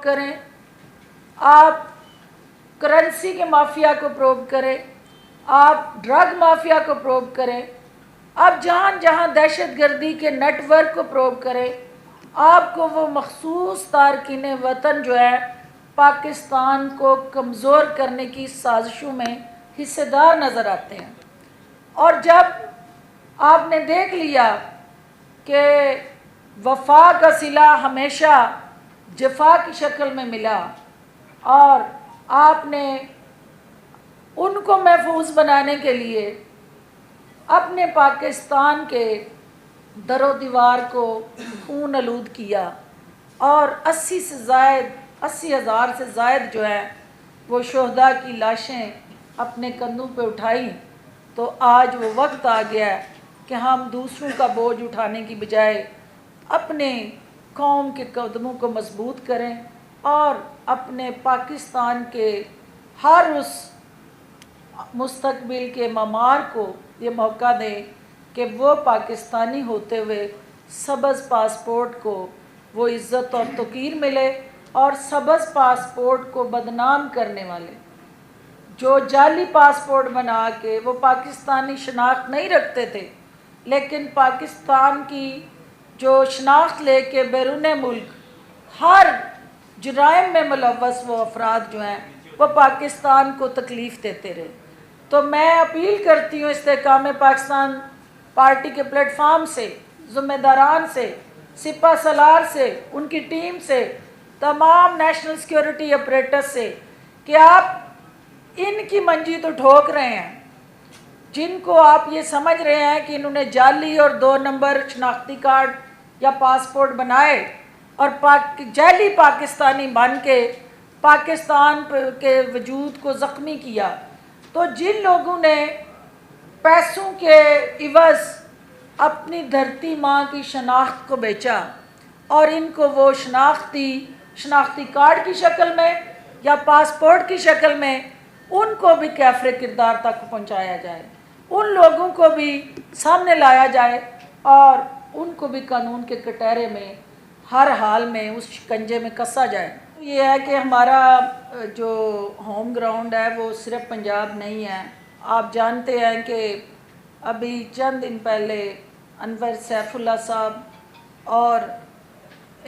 کریں, آپ کرنسی کے مافیا کو پروب کریں, آپ ڈرگ مافیا کو پروب کریں, آپ جہاں جہاں دہشت گردی کے نیٹ ورک کو پروب کریں, آپ کو وہ مخصوص تارکین وطن جو ہے پاکستان کو کمزور کرنے کی سازشوں میں حصے دار نظر آتے ہیں. اور جب آپ نے دیکھ لیا کہ وفا کا صلہ ہمیشہ جفا کی شکل میں ملا اور آپ نے ان کو محفوظ بنانے کے لیے اپنے پاکستان کے در و دیوار کو خون آلود کیا اور 80,000 سے زائد جو ہے وہ شہداء کی لاشیں اپنے کندھوں پہ اٹھائیں, تو آج وہ وقت آ گیا ہے کہ ہم دوسروں کا بوجھ اٹھانے کی بجائے اپنے قوم کے قدموں کو مضبوط کریں اور اپنے پاکستان کے ہر اس مستقبل کے معمار کو یہ موقع دیں کہ وہ پاکستانی ہوتے ہوئے سبز پاسپورٹ کو وہ عزت اور توقیر ملے, اور سبز پاسپورٹ کو بدنام کرنے والے جو جعلی پاسپورٹ بنا کے وہ پاکستانی شناخت نہیں رکھتے تھے لیکن پاکستان کی جو شناخت لے کے بیرون ملک ہر جرائم میں ملوث وہ افراد جو ہیں وہ پاکستان کو تکلیف دیتے رہے. تو میں اپیل کرتی ہوں استحکام پاکستان پارٹی کے پلیٹ فارم سے, ذمہ داران سے, سپہ سالار سے, ان کی ٹیم سے, تمام نیشنل سیکیورٹی اپریٹس سے کہ آپ ان کی منجی تو ٹھوک رہے ہیں جن کو آپ یہ سمجھ رہے ہیں کہ انہوں نے جعلی اور 2 نمبر شناختی کارڈ یا پاسپورٹ بنائے اور جعلی پاکستانی بن کے پاکستان کے وجود کو زخمی کیا. تو جن لوگوں نے پیسوں کے عوض اپنی دھرتی ماں کی شناخت کو بیچا اور ان کو وہ شناختی کارڈ کی شکل میں یا پاسپورٹ کی شکل میں ان کو بھی کیفر کردار تک پہنچایا جائے, ان لوگوں کو بھی سامنے لایا جائے اور ان کو بھی قانون کے کٹہرے میں ہر حال میں اس شکنجے میں کسا جائے. یہ ہے کہ ہمارا جو ہوم گراؤنڈ ہے وہ صرف پنجاب نہیں ہے. آپ جانتے ہیں کہ ابھی چند دن پہلے انور سیف اللہ صاحب اور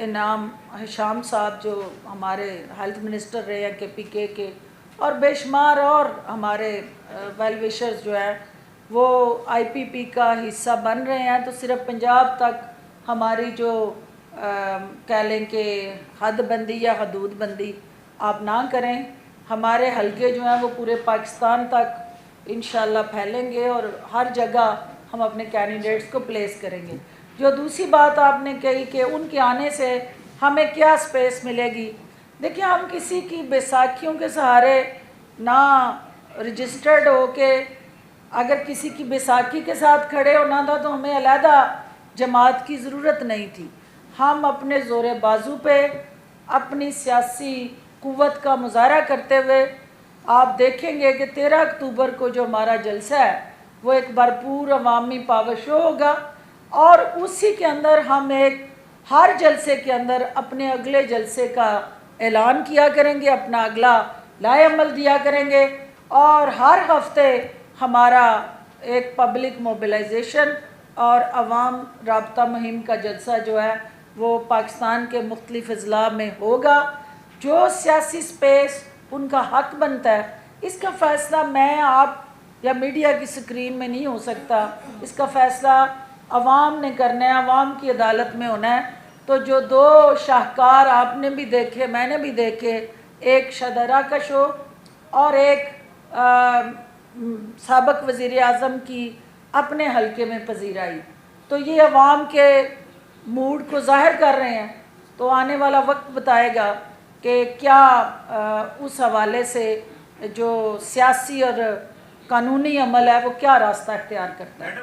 انعام ہشام صاحب جو ہمارے ہیلتھ منسٹر رہے ہیں KPK کے, اور بے شمار اور ہمارے ویل وشرز جو ہیں وہ IPP کا حصہ بن رہے ہیں. تو صرف پنجاب تک ہماری جو کہہ لیں کہ حد بندی یا حدود بندی آپ نہ کریں, ہمارے حلقے جو ہیں وہ پورے پاکستان تک انشاءاللہ پھیلیں گے اور ہر جگہ ہم اپنے کینڈیڈیٹس کو پلیس کریں گے. جو دوسری بات آپ نے کہی کہ ان کے آنے سے ہمیں کیا سپیس ملے گی, دیکھیں ہم کسی کی بیساکھیوں کے سہارے نہ رجسٹرڈ ہو کے اگر کسی کی بیساکھی کے ساتھ کھڑے ہونا تھا تو ہمیں علیحدہ جماعت کی ضرورت نہیں تھی. ہم اپنے زور بازو پہ اپنی سیاسی قوت کا مظاہرہ کرتے ہوئے آپ دیکھیں گے کہ 13 اکتوبر کو جو ہمارا جلسہ ہے وہ ایک بھرپور عوامی پاور شو ہوگا, اور اسی کے اندر ہم ہر جلسے کے اندر اپنے اگلے جلسے کا اعلان کیا کریں گے, اپنا اگلا لائحہ عمل دیا کریں گے, اور ہر ہفتے ہمارا ایک پبلک موبلائزیشن اور عوام رابطہ مہم کا جلسہ جو ہے وہ پاکستان کے مختلف اضلاع میں ہوگا. جو سیاسی سپیس ان کا حق بنتا ہے اس کا فیصلہ میں آپ یا میڈیا کی سکرین میں نہیں ہو سکتا, اس کا فیصلہ عوام نے کرنا ہے, عوام کی عدالت میں ہونا ہے. تو جو 2 شاہکار آپ نے بھی دیکھے میں نے بھی دیکھے, ایک شاہدرہ کا شو اور ایک سابق وزیر اعظم کی اپنے حلقے میں پذیرائی, تو یہ عوام کے موڈ کو ظاہر کر رہے ہیں. تو آنے والا وقت بتائے گا کہ کیا اس حوالے سے جو سیاسی اور قانونی عمل ہے وہ کیا راستہ اختیار کرتا ہے.